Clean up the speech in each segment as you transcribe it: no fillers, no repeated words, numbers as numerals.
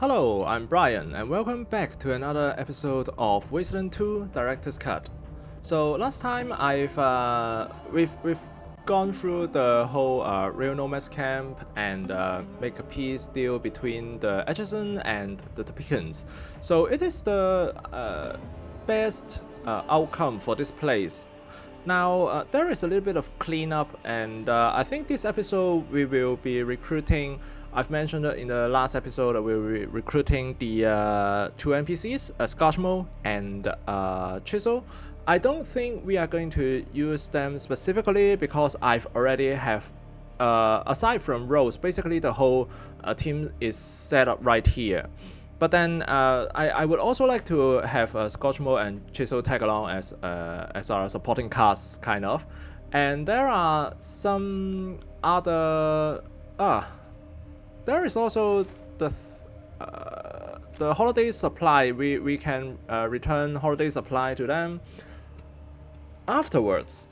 Hello, I'm Brian, and welcome back to another episode of Wasteland 2 Director's Cut. So last time we've gone through the whole Rail Nomad Camp and make a peace deal between the Atchison and the Topekans. So it is the best outcome for this place. Now there is a little bit of cleanup, and I think this episode we will be recruiting. I've mentioned in the last episode that we'll be recruiting the two NPCs, Scotchmo and Chisel. I don't think we are going to use them specifically because I've already have, aside from roles, basically the whole team is set up right here. But then I would also like to have Scotchmo and Chisel tag along as our supporting cast, kind of. And there are some other... there is also the holiday supply. We can return holiday supply to them. Afterwards,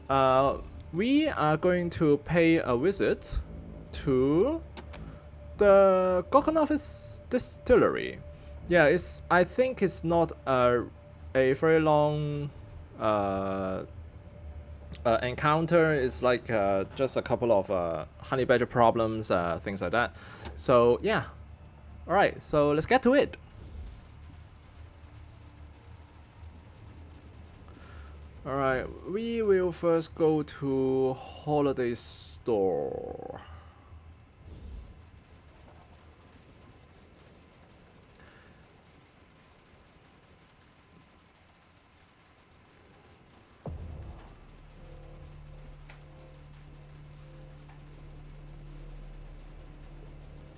we are going to pay a visit to the Gorgonovis distillery. Yeah, I think it's not a very long encounter. Is like just a couple of honey badger problems, things like that. So yeah, all right, so let's get to it. All right, we will first go to holiday store.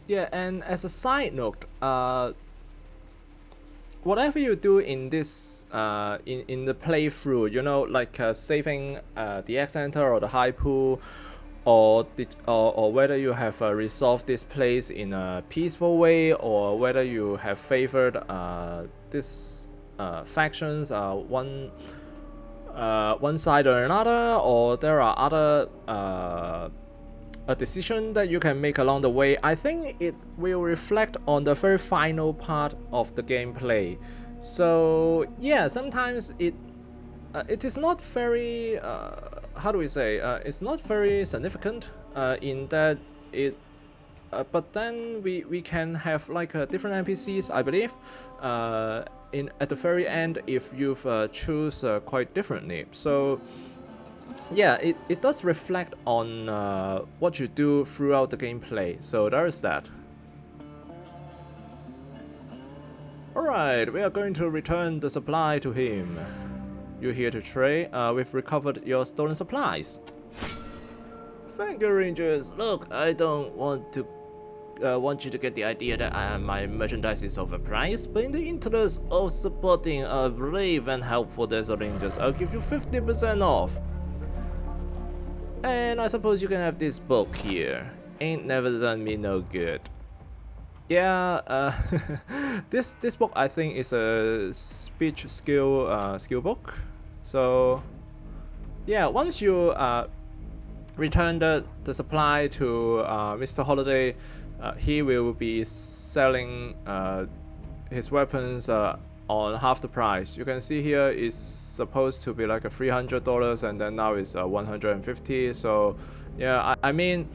Yeah, and as a side note, whatever you do in this in the playthrough, you know, like saving the X Center or the high pool, or whether you have resolved this place in a peaceful way, or whether you have favored this factions one side or another, or there are other a decision that you can make along the way, I think it will reflect on the very final part of the gameplay. So yeah, sometimes it is not very how do we say, it's not very significant in that it but then we can have like different NPCs, I believe, at the very end if you've choose quite differently. So yeah, it does reflect on what you do throughout the gameplay, so there is that. Alright, we are going to return the supply to him. You're here to trade. We've recovered your stolen supplies. Thank you, Rangers. Look, I don't want you to get the idea that my merchandise is overpriced, but in the interest of supporting a brave and helpful Desert Rangers, I'll give you 50% off. And I suppose you can have this book here. Ain't never done me no good. Yeah, this book I think is a speech skill book. So yeah, once you return the supply to Mr. Holiday, he will be selling his weapons on half the price. You can see here it's supposed to be like a $300, and then now it's $150. So yeah, I mean,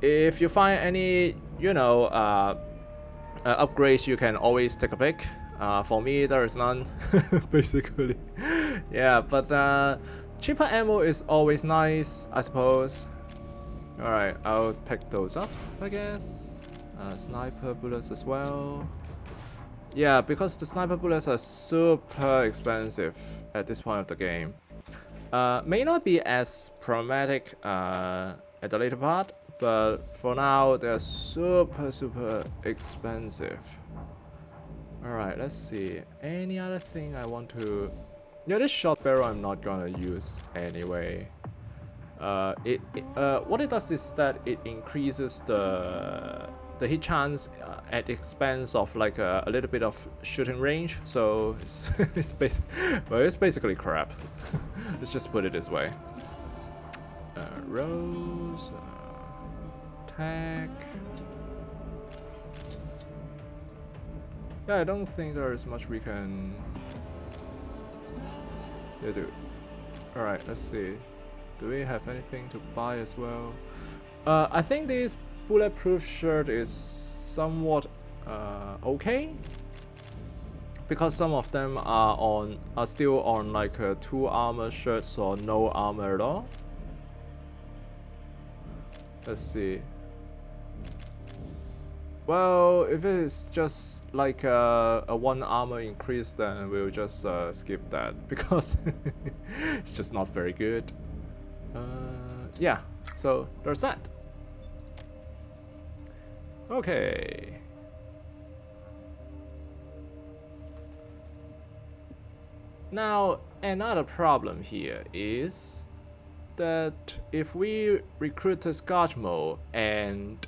if you find any, you know, upgrades, you can always take a pick. For me, there is none, basically. Yeah, but cheaper ammo is always nice, I suppose. All right, I'll pick those up, I guess. Sniper bullets as well. Yeah, because the sniper bullets are super expensive at this point of the game. May not be as problematic at the later part, but for now they're super expensive. Alright, let's see. Any other thing I want to... Yeah, this shot barrel I'm not gonna use anyway. What it does is that it increases the hit chance at the expense of like a little bit of shooting range, so it's basically crap. Let's just put it this way. Rose, tag. Yeah, I don't think there is much we can do. Alright, let's see. Do we have anything to buy as well? I think this bulletproof shirt is somewhat okay, because some of them are still on like 2 armor shirts or no armor at all. Let's see. Well, if it is just like a 1 armor increase, then we'll just skip that because it's just not very good. Yeah, so there's that. Okay. Now, another problem here is that if we recruit the Scotchmo and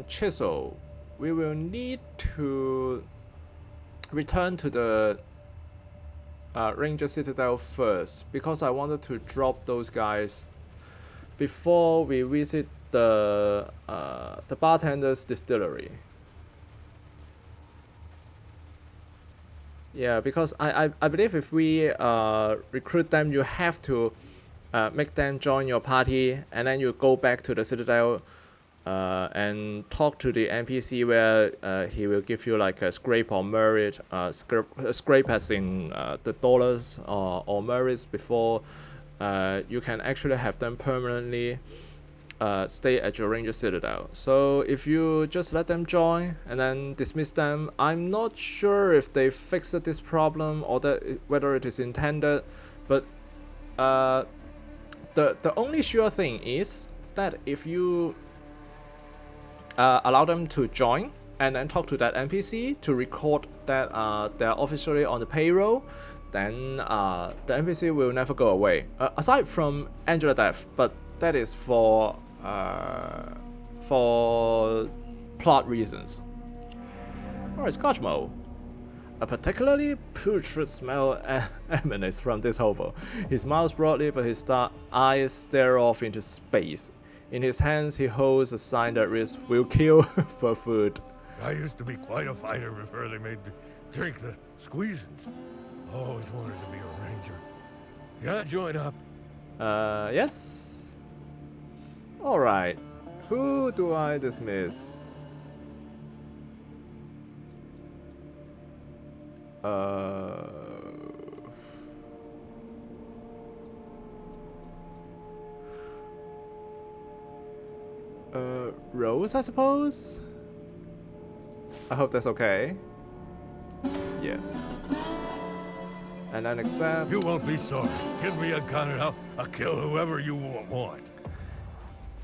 Chisel, we will need to return to the Ranger Citadel first, because I wanted to drop those guys before we visit the bartender's distillery. Yeah, because I believe if we recruit them, you have to make them join your party, and then you go back to the Citadel and talk to the NPC where he will give you like a scrape or merit, scrape as in the dollars or merits before you can actually have them permanently stay at your Ranger Citadel. So if you just let them join and then dismiss them, I'm not sure if they fixed this problem or whether it is intended, but the only sure thing is that if you allow them to join and then talk to that NPC to record that they're officially on the payroll, then the NPC will never go away. Aside from Angela death, but that is for plot reasons. Alright, Scotchmo. A particularly putrid smell emanates from this hobo. He smiles broadly, but his eyes stare off into space. In his hands, he holds a sign that reads, "Will kill for food." I used to be quite a fighter before they made me drink the squeezins. Always wanted to be a ranger. Can I join up? Yes. Alright. Who do I dismiss? Rose, I suppose? I hope that's okay. Yes. And then accept. You won't be sorry. Give me a gun and I'll kill whoever you want.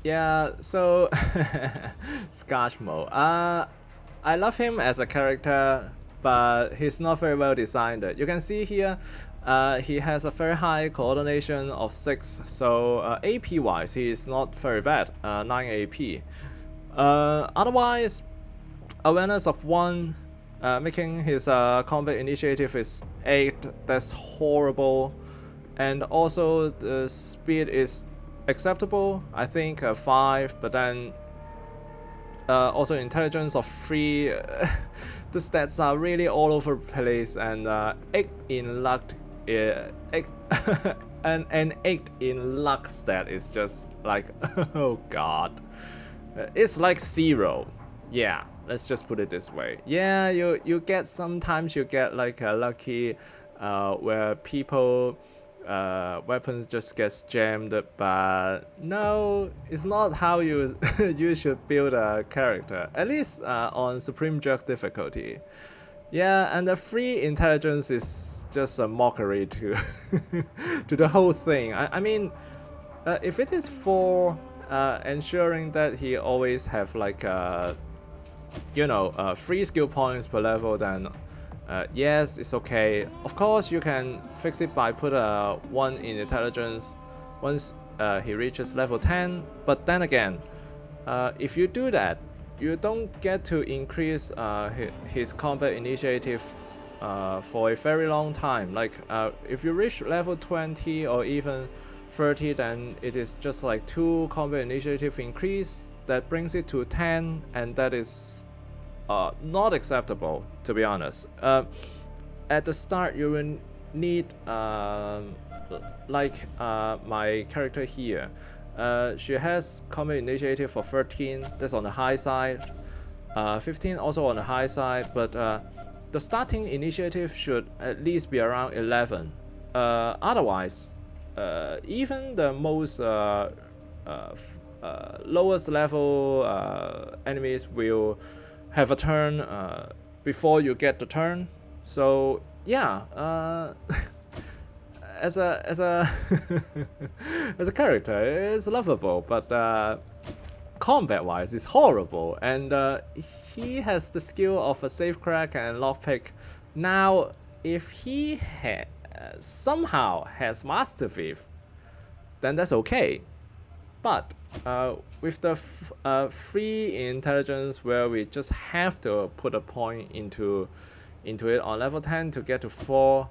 Yeah, so Scotchmo. I love him as a character, but he's not very well designed. You can see here, he has a very high coordination of 6, so AP wise he is not very bad, 9 AP. Otherwise, awareness of 1, making his combat initiative is 8, that's horrible. And also the speed is acceptable, I think 5, but then also intelligence of 3. The stats are really all over the place, and 8 in luck, an 8 in luck stat is just like, oh god, it's like 0. Yeah, let's just put it this way. Yeah, you get, sometimes you get like a lucky where people weapons just gets jammed, but no, it's not how you you should build a character, at least on Supreme Jerk difficulty. Yeah, and the 3 intelligence is just a mockery to to the whole thing. I mean, if it is for ensuring that he always have like you know, 3 skill points per level, then yes, it's okay. Of course, you can fix it by put a 1 in intelligence once he reaches level 10. But then again, if you do that, you don't get to increase his combat initiative for a very long time. Like if you reach level 20 or even 30, then it is just like 2 combat initiative increase. That brings it to 10, and that is not acceptable, to be honest. At the start, you will need, my character here. She has combat initiative for 13, that's on the high side. 15 also on the high side, but the starting initiative should at least be around 11. Otherwise, even the most lowest level enemies will have a turn before you get the turn. So yeah, as a as a character, it's lovable, but combat-wise, it's horrible. And he has the skill of a safe crack and lockpick. Now, if he somehow has Master Thief, then that's okay. But with the free intelligence, where we just have to put a point into it on level 10 to get to 4,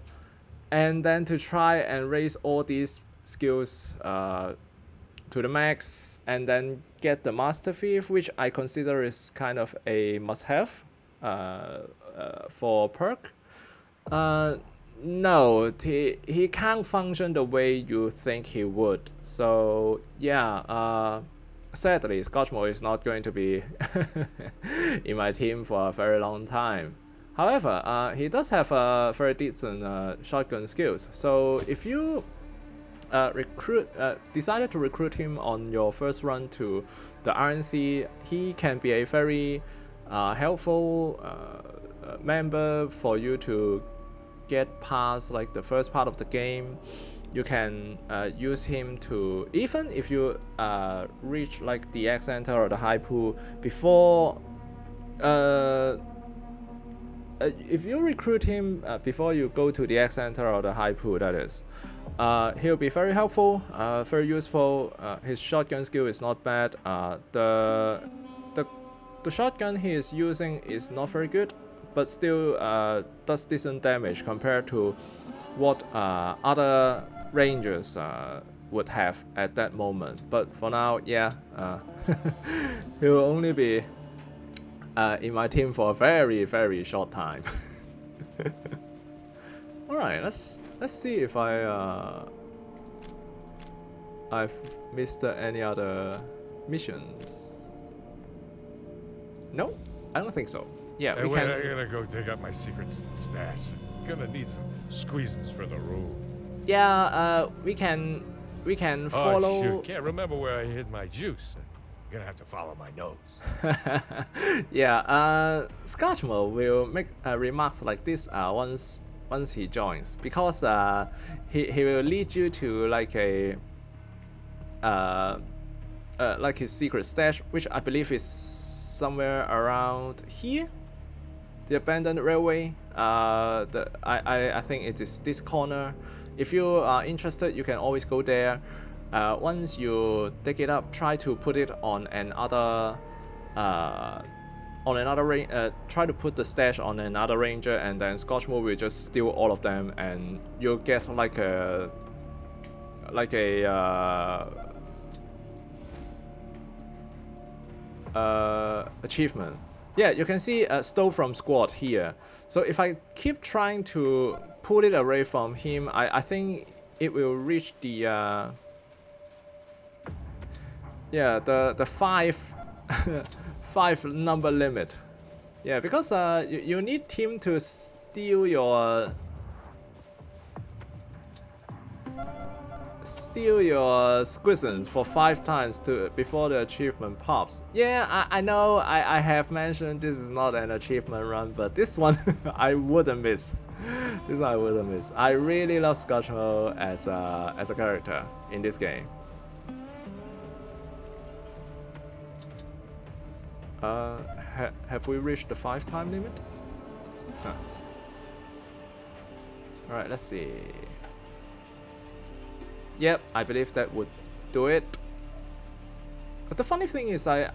and then to try and raise all these skills to the max, and then get the Master Thief, which I consider is kind of a must-have for perk. No, he can't function the way you think he would. So yeah, sadly, Scotchmo is not going to be in my team for a very long time. However, he does have very decent shotgun skills. So if you decided to recruit him on your first run to the RNC, he can be a very helpful member for you to get past like the first part of the game. You can use him to, even if you reach like the X Center or the high pool before, if you recruit him before you go to the X Center or the high pool, that is, he'll be very helpful, very useful. His shotgun skill is not bad. The shotgun he is using is not very good, but still does decent damage compared to what other rangers would have at that moment. But for now, yeah, he will only be in my team for a very, very short time. All right, let's see if I've missed any other missions. No, I don't think so. Yeah, hey, I'm gonna go dig up my secret stash. Gonna need some squeezins for the room. Yeah, we can follow. Oh shoot! Can't remember where I hid my juice. You're gonna have to follow my nose. Yeah, Scotchmo will make remarks like this once he joins, because he will lead you to like a like his secret stash, which I believe is somewhere around here, the abandoned railway. I think it is this corner. If you are interested, you can always go there. Once you dig it up, try to put it on another try to put the stash on another ranger, and then Scotchmo will just steal all of them, and you'll get like a achievement. Yeah, you can see stole from squad here. So if I keep trying to pull it away from him, I think it will reach the yeah, the 5 number limit. Yeah, because you need him to steal your squisms for 5 times before the achievement pops. Yeah, I know I have mentioned this is not an achievement run, but this one I wouldn't miss. This one I wouldn't miss. I really love Scotchmo as a character in this game. Have we reached the 5-time limit? Huh. Alright, let's see. Yep, I believe that would do it. But the funny thing is, I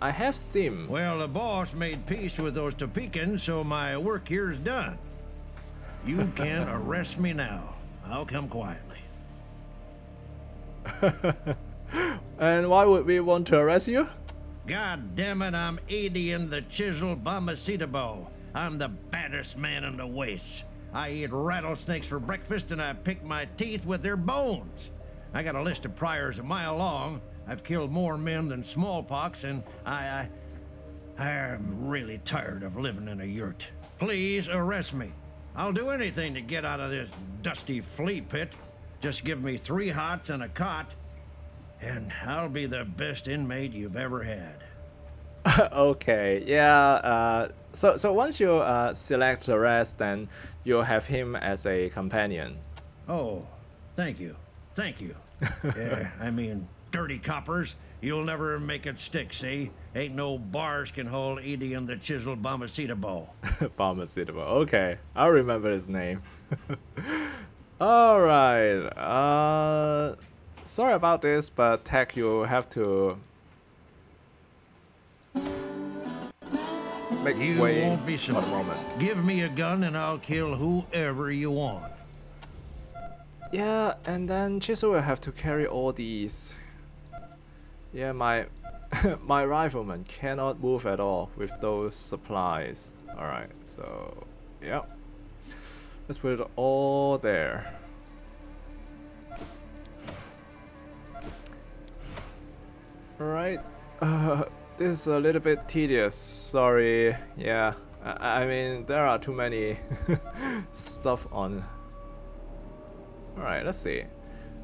have Steam. Well, the boss made peace with those Topekans, so my work here is done. You can arrest me now. I'll come quietly. And why would we want to arrest you? God damn it, I'm Adian the Chisel Bombacitabo. I'm the baddest man in the Wastes. I eat rattlesnakes for breakfast and I pick my teeth with their bones. I got a list of priors a mile long. I've killed more men than smallpox, and I'm really tired of living in a yurt. Please arrest me. I'll do anything to get out of this dusty flea pit. Just give me 3 hots and a cot, and I'll be the best inmate you've ever had. Okay, yeah. So once you select arrest, then you'll have him as a companion. Oh, thank you. Thank you. Yeah, I mean, dirty coppers, you'll never make it stick, see? Ain't no bars can hold Edie and the Chisel Bombacitabo. Bombacitabo. Okay, I'll remember his name. Alright. Sorry about this, but Tech, you have to make You way won't be for the sorry. moment. Give me a gun and I'll kill whoever you want. Yeah, and then Chisel will have to carry all these. Yeah, my my rifleman cannot move at all with those supplies. Alright, so yeah. Let's put it all there. Alright. This is a little bit tedious, sorry. Yeah. I mean there are too many stuff on. Alright, let's see.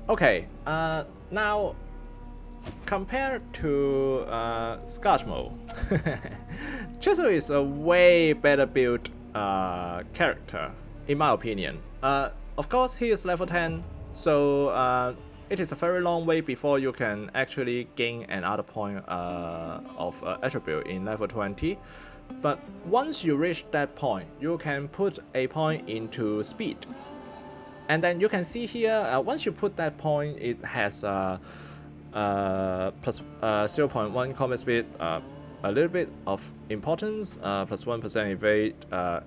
Okay, now compared to Scotchmo, Chisel is a way better built character, in my opinion. Of course, he is level 10, so it is a very long way before you can actually gain another point of attribute in level 20. But once you reach that point, you can put a point into speed. And then you can see here, once you put that point, it has plus 0.1 combat speed, a little bit of importance, plus 1% evade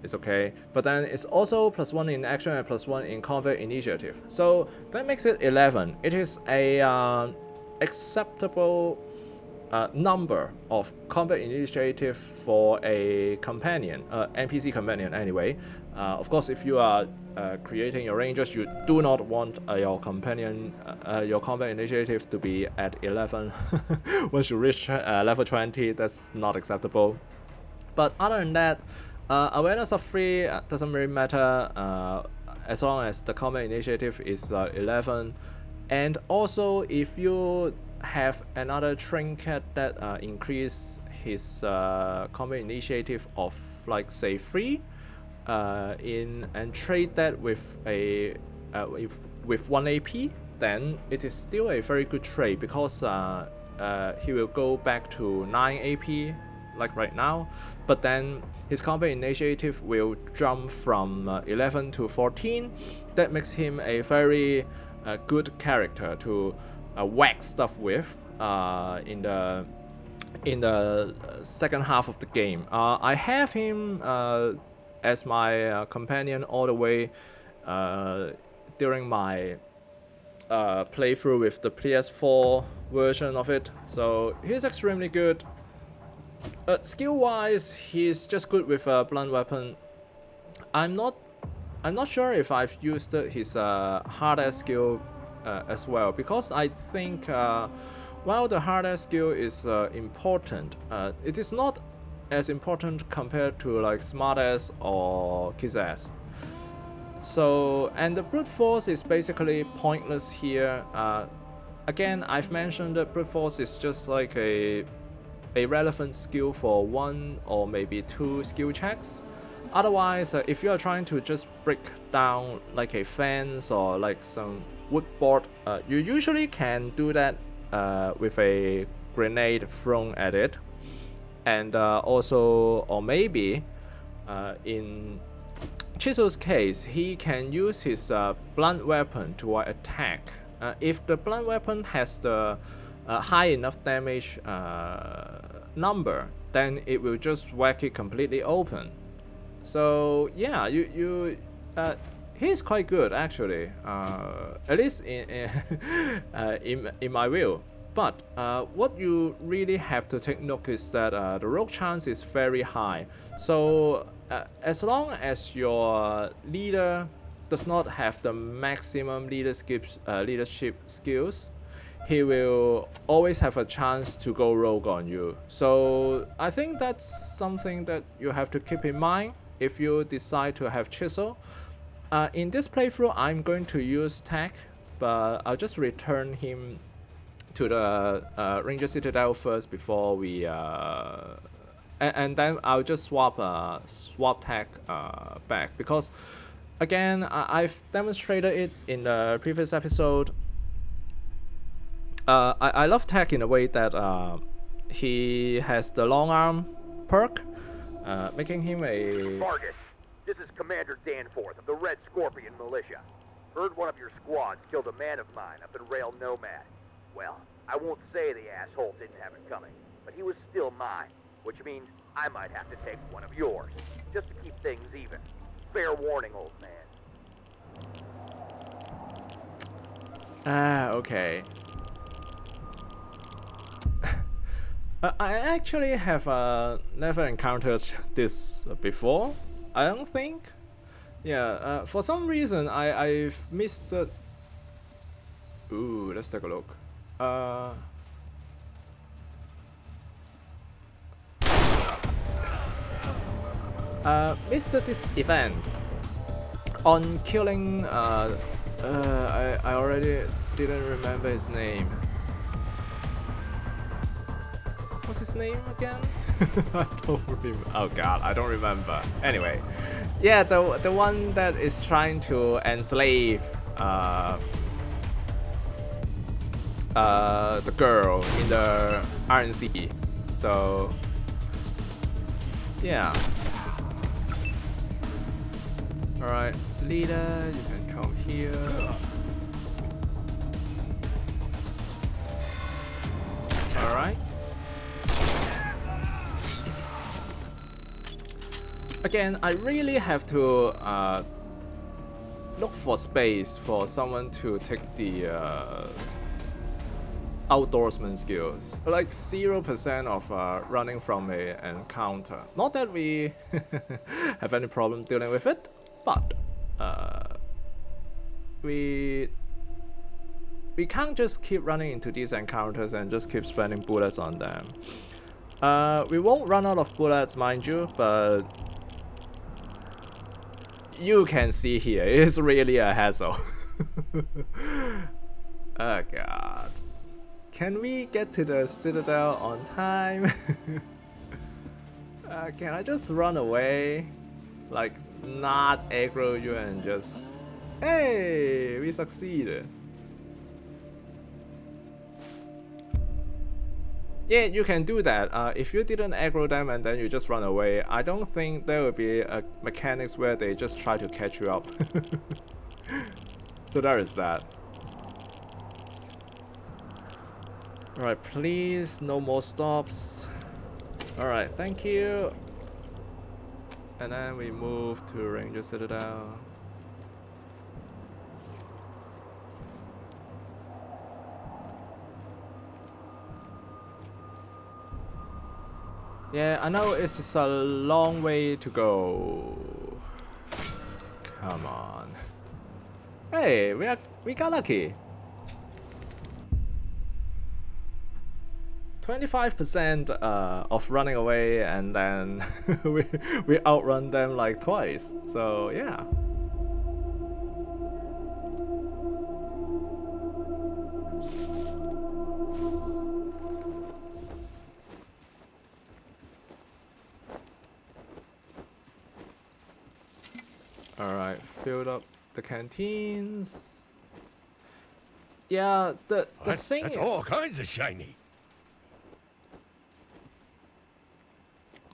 is okay, but then it's also plus 1 in action and plus 1 in combat initiative. So that makes it 11. It is a acceptable number of combat initiative for a companion, NPC companion anyway. Of course, if you are creating your rangers, you do not want your companion, your combat initiative to be at 11. Once you reach level 20, that's not acceptable. But other than that, awareness of 3 doesn't really matter as long as the combat initiative is 11. And also, if you have another trinket that increase his combat initiative of like say 3, and trade that with a with 1 AP, then it is still a very good trade because he will go back to 9 AP like right now, but then his combat initiative will jump from 11 to 14. That makes him a very good character to whack stuff with in the second half of the game. I have him as my companion all the way during my playthrough with the PS4 version of it, so he's extremely good. Skill wise, he's just good with a blunt weapon. I'm not sure if I've used his hard-ass skill as well, because I think while the hard-ass skill is important, it is not as important compared to like smart-ass or kiss-ass. So, and the brute force is basically pointless here. Again, I've mentioned that brute force is just like a relevant skill for 1 or maybe 2 skill checks. Otherwise, if you are trying to just break down like a fence or like some wood board, you usually can do that with a grenade thrown at it. And also, or maybe in Chisel's case, he can use his blunt weapon to attack. If the blunt weapon has the high enough damage number, then it will just whack it completely open. So yeah, he's quite good actually, at least in my view. But what you really have to take note is that the rogue chance is very high. So as long as your leader does not have the maximum leadership skills, he will always have a chance to go rogue on you. So I think that's something that you have to keep in mind if you decide to have Chisel. In this playthrough, I'm going to use Tech, but I'll just return him to the Ranger Citadel first before we and then I'll just swap Tech back, because again I've demonstrated it in the previous episode. I love Tech in a way that he has the long arm perk, making him a... Vargas, this is Commander Danforth of the Red Scorpion Militia. Heard one of your squads killed a man of mine up in Rail Nomad. Well, I won't say the asshole didn't have it coming, but he was still mine, which means I might have to take one of yours, just to keep things even. Fair warning, old man. Okay. I actually have never encountered this before, I don't think. Yeah, for some reason I've missed it. Ooh, let's take a look. Missed this event on killing I already didn't remember his name. What's his name again? I don't remember. Oh god, I don't remember. Anyway, yeah, the one that is trying to enslave the girl in the RNC. So yeah. Alright, leader, you can come here. Alright. Again, I really have to look for space for someone to take the outdoorsman skills. Like 0% of running from an encounter. Not that we have any problem dealing with it, but we can't just keep running into these encounters and just keep spending bullets on them. We won't run out of bullets, mind you, but you can see here, it's really a hassle. Oh god. Can we get to the Citadel on time? Can I just run away? Like, not aggro you and just... Hey! We succeeded. Yeah, you can do that. If you didn't aggro them and then you just run away, I don't think there will be a mechanics where they just try to catch you up. So there is that. Alright, please, no more stops. Alright, thank you. And then we move to Ranger Citadel. Yeah, I know it's a long way to go. Come on. Hey, we got lucky. 25% of running away, and then we outrun them like twice. So yeah. Alright, filled up the canteens. Yeah, the thing is... That's all kinds of shiny.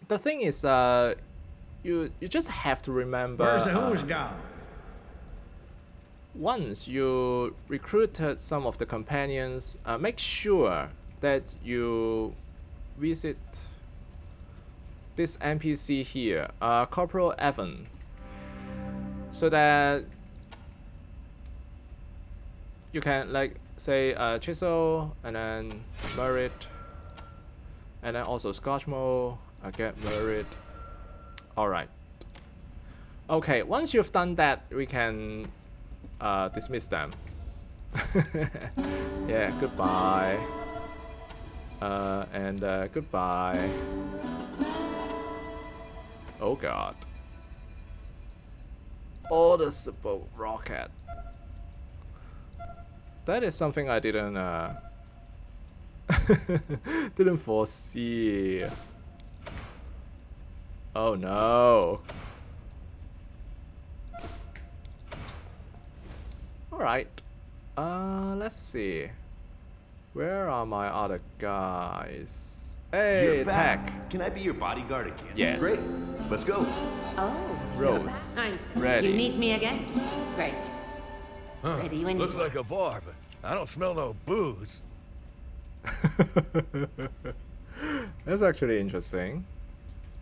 The thing is, you just have to remember... Where's the hose gone? Once you recruited some of the companions, make sure that you visit this NPC here, Corporal Evan, so that you can like say Chisel and then Merit, and then also Scotchmo, again Merit. Alright. Okay, once you've done that, we can dismiss them. Yeah, goodbye. And goodbye. Oh god. Oh, the super rocket. That is something I didn't didn't foresee. Oh no. Alright. Let's see. Where are my other guys? Hey, You're back. Tech. Can I be your bodyguard again? Yes. Great. Let's go. Oh, Rose. I'm sorry. Ready. You need me again? Great. Huh, Ready when looks you like a bar, but I don't smell no booze. That's actually interesting.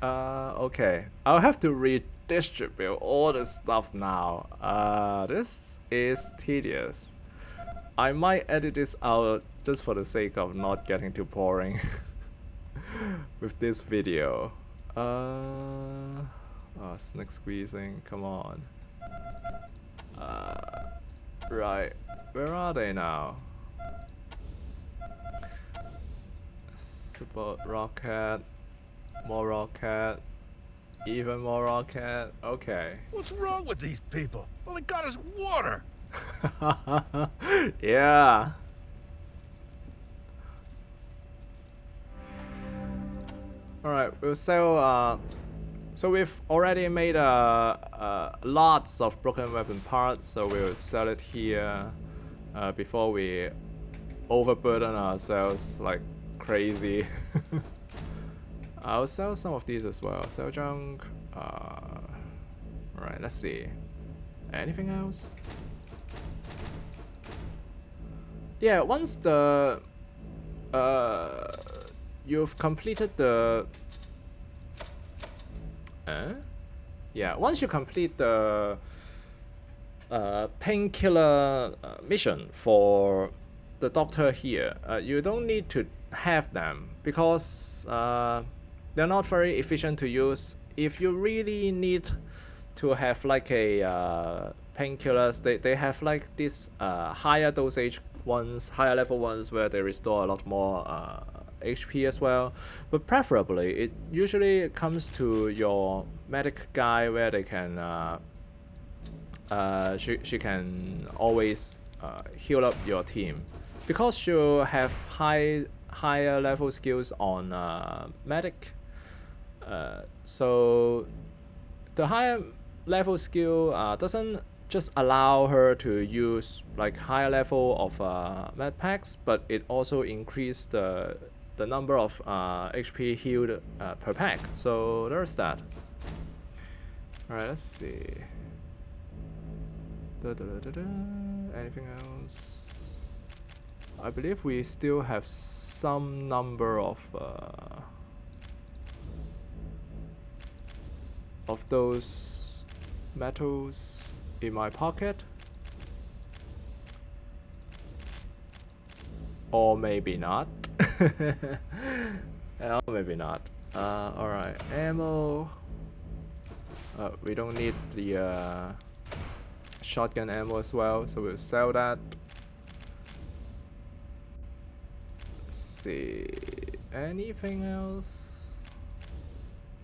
Okay. I'll have to redistribute all the stuff now. This is tedious. I might edit this out just for the sake of not getting too boring with this video. Oh, snake squeezing, come on. Right, where are they now? Super rocket, more rocket, even more rocket. Okay. What's wrong with these people? All they got is water. Yeah. Alright, we'll sell. So we've already made lots of broken weapon parts, so we'll sell it here before we overburden ourselves like crazy. I'll sell some of these as well. Sell junk. Alright, let's see. Anything else? Yeah, once the you've completed the yeah, once you complete the painkiller mission for the doctor here, you don't need to have them because they're not very efficient to use. If you really need to have like a painkillers, they have like this higher dosage ones, higher level ones where they restore a lot more HP as well. But preferably, it usually comes to your medic guy where they can she can always heal up your team because you have higher level skills on medic. So the higher level skill doesn't just allow her to use like higher level of med packs, but it also increased the number of HP healed per pack. So there's that. Alright, let's see. Anything else? I believe we still have some number of those metals in my pocket, or maybe not. Or maybe not. Alright, ammo. We don't need the shotgun ammo as well, so we'll sell that. Let's see, anything else?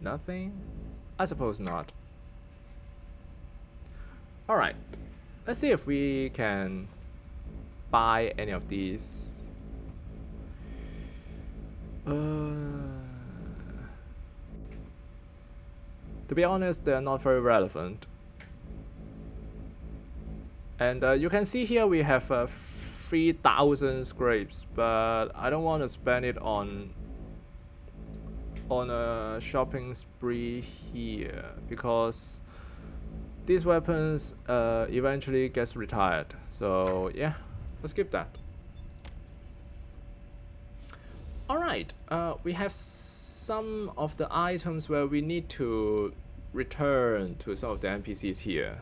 Nothing? I suppose not. Alright, let's see if we can buy any of these. To be honest, they're not very relevant. And you can see here we have 3,000 scrapes, but I don't want to spend it on a shopping spree here because these weapons eventually gets retired. So yeah, let's skip that. Alright, we have some of the items where we need to return to some of the NPCs here.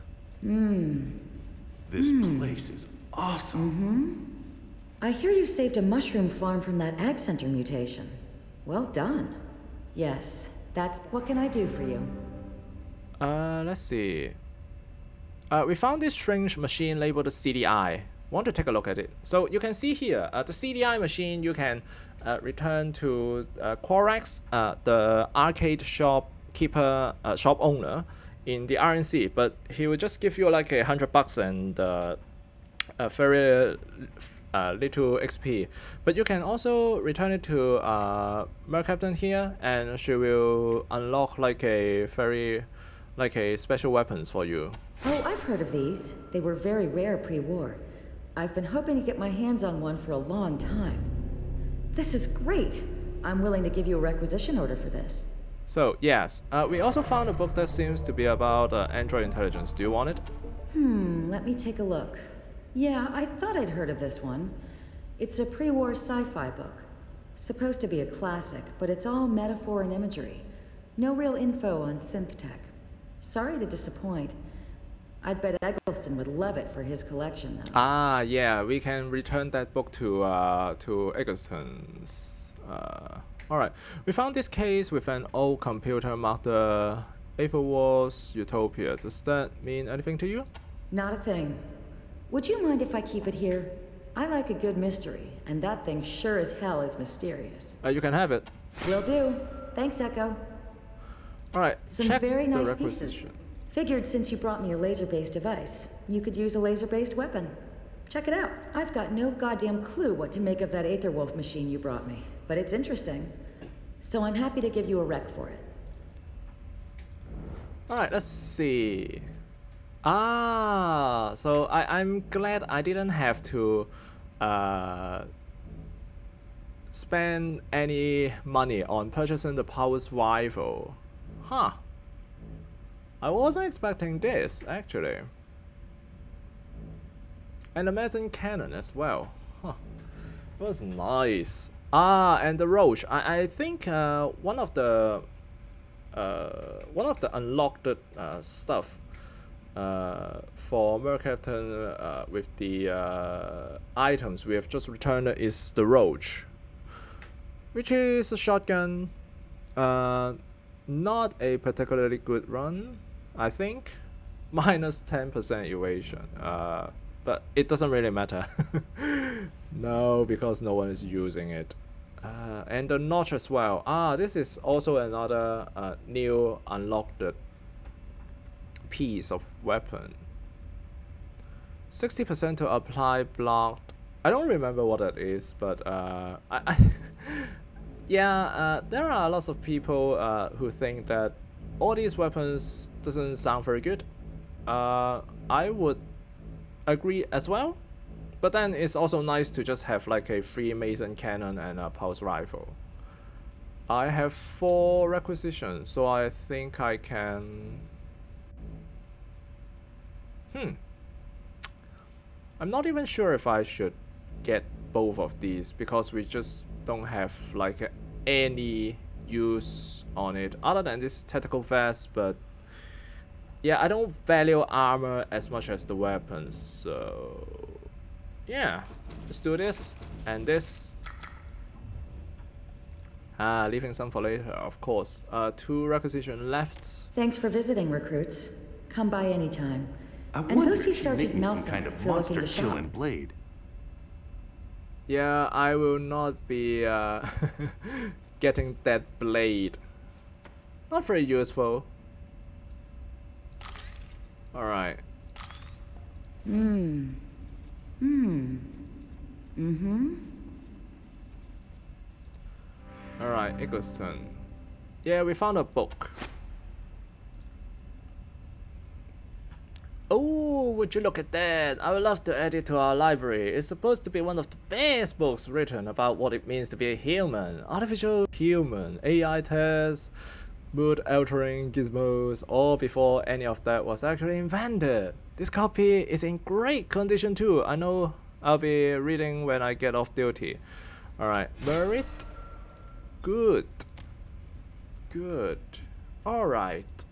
This place is awesome. I hear you saved a mushroom farm from that Ag Center mutation. Well done. Yes, that's what can I do for you? Let's see. We found this strange machine labeled CDI. Want to take a look at it? So you can see here, the CDI machine, you can return to Quarex, the arcade shopkeeper, shop owner in the RNC, but he will just give you like $100 and a very little XP. But you can also return it to Mer Captain here, and she will unlock like a special weapons for you. Oh, I've heard of these. They were very rare pre-war. I've been hoping to get my hands on one for a long time. This is great. I'm willing to give you a requisition order for this. So yes, we also found a book that seems to be about android intelligence. Do you want it? Let me take a look. Yeah, I thought I'd heard of this one. It's a pre-war sci-fi book. Supposed to be a classic, but it's all metaphor and imagery. No real info on synth tech. Sorry to disappoint. I'd bet Eggleston would love it for his collection, though. Ah, yeah, we can return that book to Eggleston's. Alright, we found this case with an old computer marked the Ep21 Utopia. Does that mean anything to you? Not a thing. Would you mind if I keep it here? I like a good mystery, and that thing sure as hell is mysterious. You can have it. Will do. Thanks, Echo. Alright, Some check very the nice requisition. pieces. Figured since you brought me a laser-based device, you could use a laser-based weapon. Check it out. I've got no goddamn clue what to make of that Aetherwolf machine you brought me, but it's interesting. So I'm happy to give you a rec for it. Alright, let's see. Ah, so I'm glad I didn't have to spend any money on purchasing the Powers rifle. Huh. I wasn't expecting this, actually. And the Mezzanine Cannon as well. Huh. It was nice. Ah, and the Roach. I think one of the unlocked stuff for Mer Captain with the items we have just returned is the Roach, which is a shotgun. Not a particularly good run, I think. Minus 10% evasion. But it doesn't really matter. No, because no one is using it. And the Notch as well. Ah, this is also another new unlocked piece of weapon. 60% to apply blocked. I don't remember what that is, but yeah, there are lots of people who think that all these weapons doesn't sound very good. I would agree as well, but then it's also nice to just have like a free Mason cannon and a pulse rifle. I have 4 requisitions, so I think I can. I'm not even sure if I should get both of these because we just don't have like any use on it other than this tactical vest. But yeah, I don't value armor as much as the weapons, so yeah, let's do this and this. Leaving some for later, of course. 2 requisition left. Thanks for visiting, recruits. Come by anytime. I And wonder go if see she'd Sergeant make me some Nelson kind of if you're looking monster to shop. killing blade. Yeah, I will not be getting that blade. Not very useful. Alright. Alright, Eggleston. Yeah, we found a book. Oh, would you look at that? I would love to add it to our library. It's supposed to be one of the best books written about what it means to be a human. Artificial human, AI tests, mood altering gizmos, all before any of that was actually invented. This copy is in great condition too. I know I'll be reading when I get off duty. Alright, merit. Good. Good. Alright.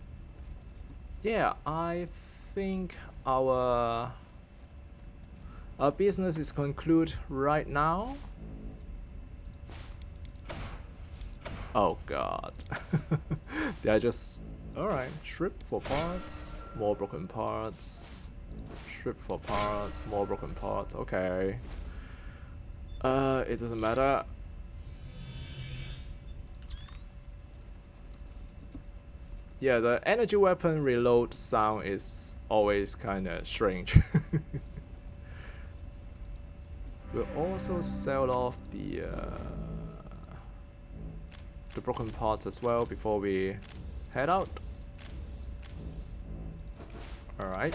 Yeah, I think our Our business is concluded right now. Oh god. Did I just... Alright, strip for parts, more broken parts. Strip for parts, more broken parts, okay. It doesn't matter. Yeah, the energy weapon reload sound is always kinda strange. We'll also sell off the broken parts as well before we head out. Alright.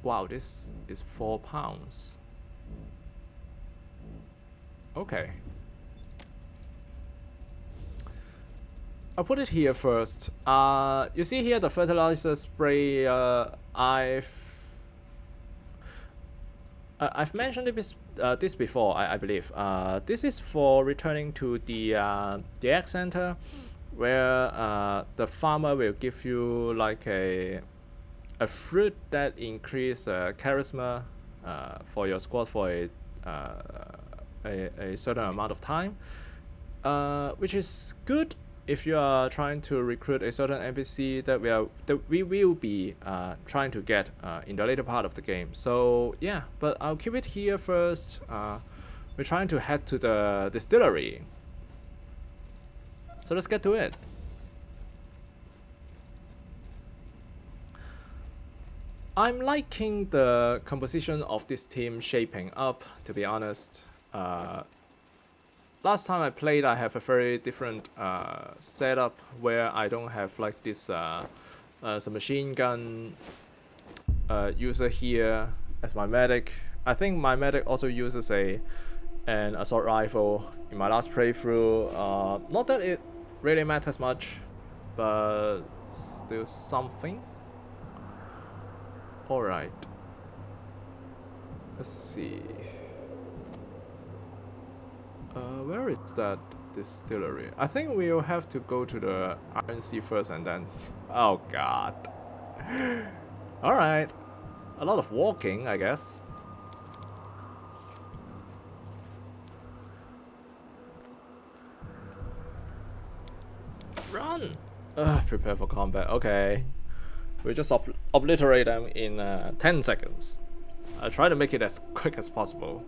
Wow, this is £4. Okay. I'll put it here first. You see here the fertilizer spray. I've mentioned this before, I believe. This is for returning to the Ag Center, where the farmer will give you like a fruit that increase charisma for your squad for a certain amount of time, which is good if you are trying to recruit a certain NPC that we will be trying to get in the later part of the game. So yeah, but I'll keep it here first. We're trying to head to the distillery. So let's get to it. I'm liking the composition of this team shaping up, to be honest. Last time I played, I have a very different setup where I don't have like this some machine gun user here as my medic. I think my medic also uses an assault rifle in my last playthrough. Not that it really matters much, but still something. Alright. Let's see. Where is that distillery? I think we'll have to go to the RNC first and then... Oh god. Alright. A lot of walking, I guess. Run! Prepare for combat. Okay. We just obliterate them in 10 seconds. I'll try to make it as quick as possible.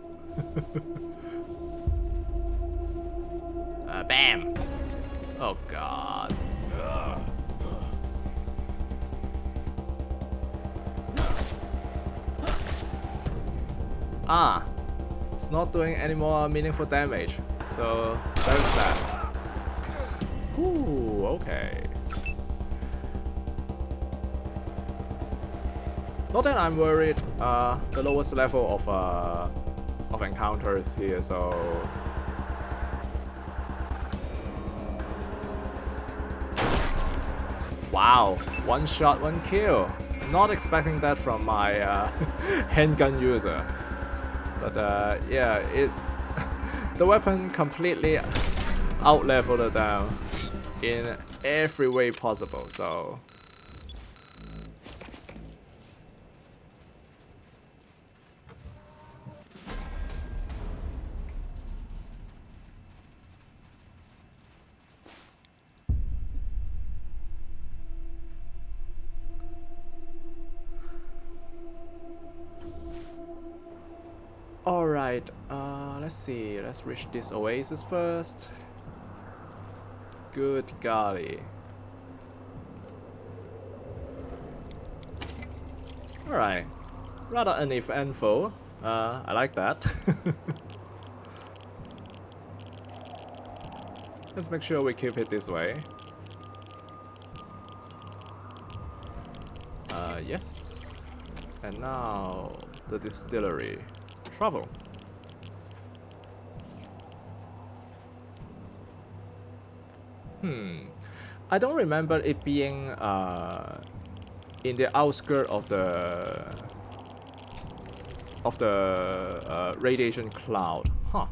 Bam! Oh god. Ah! It's not doing any more meaningful damage. So, there's that. Ooh, okay. Not that I'm worried, the lowest level of encounters here, so... Wow, one shot, one kill. Not expecting that from my handgun user. But yeah, the weapon completely out-leveled them in every way possible, so... Alright, let's see, let's reach this oasis first. Good golly. Alright, rather uneventful. I like that. Let's make sure we keep it this way. Yes. And now, the distillery. Travel. I don't remember it being in the outskirts of the radiation cloud. Huh.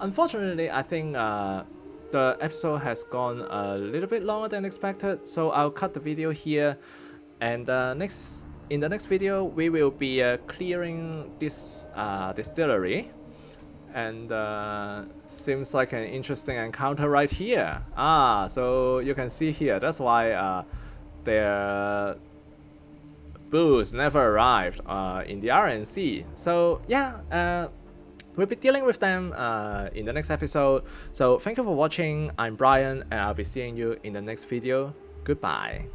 Unfortunately, I think the episode has gone a little bit longer than expected, so I'll cut the video here. And in the next video, we will be clearing this distillery. And seems like an interesting encounter right here. So you can see here, that's why their booze never arrived in the RNC. So yeah, we'll be dealing with them in the next episode. So thank you for watching. I'm Brian, and I'll be seeing you in the next video. Goodbye.